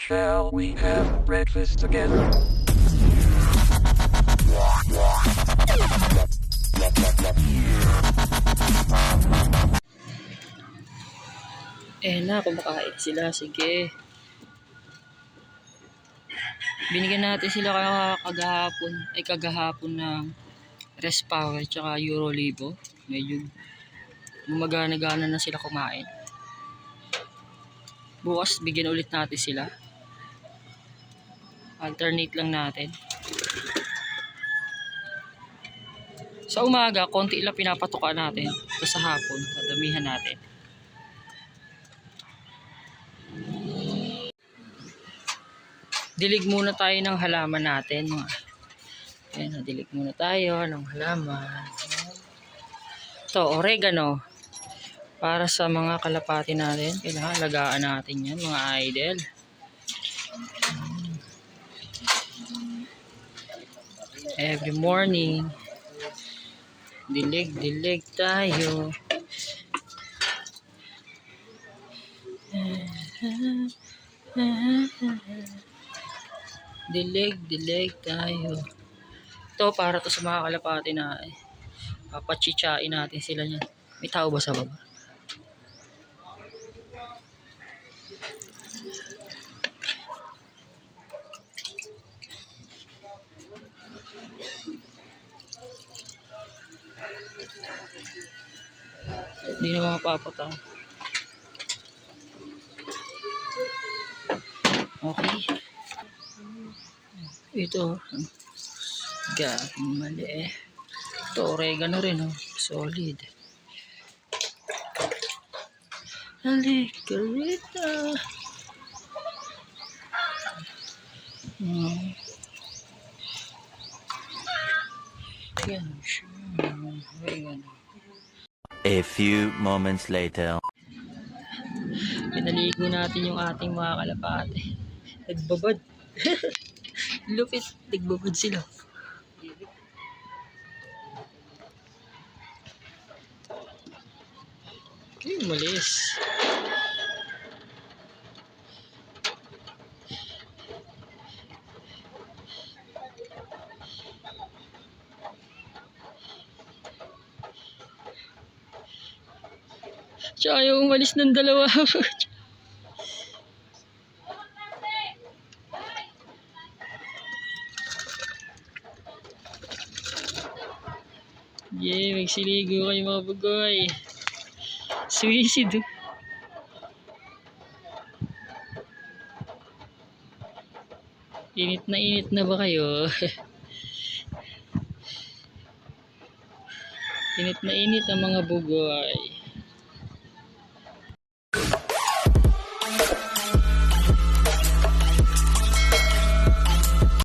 Shall we have breakfast together? Na, kumakain sila. Sige. Binigyan natin sila kagahapon ng Rest Power tsaka Eurolibo. Medyo gumagana-gana na sila kumain. Bukas bigyan ulit natin sila. Alternate lang natin. Sa umaga, konti lang pinapatukan natin. Tapos sa hapon, dadamihan natin. Dilig muna tayo ng halaman natin. Ayan, dilig muna tayo ng halaman. Ito, oregano. Para sa mga kalapati natin, kailangan lagaan natin yan, mga idol. Every morning, dilig tayo. Dilig tayo. Ito para to sa mga kalapati na papachichain natin sila niyan. May tao ba sa baba? Hindi na mapapatang. Okay. Ito. Mali. Ito, oregano rin. Solid. Halika rito. Yan siya. Oregano. A few moments later. Pinaligo natin yung ating mga kalapate. Nagbabad. Lupit. Nagbabad sila. Okay, umalis. Tsaka ayaw umalis ng dalawa. Yeah, magsiligo kayo mga bugoy. Suicide. Init na ba kayo? Init ang mga bugoy.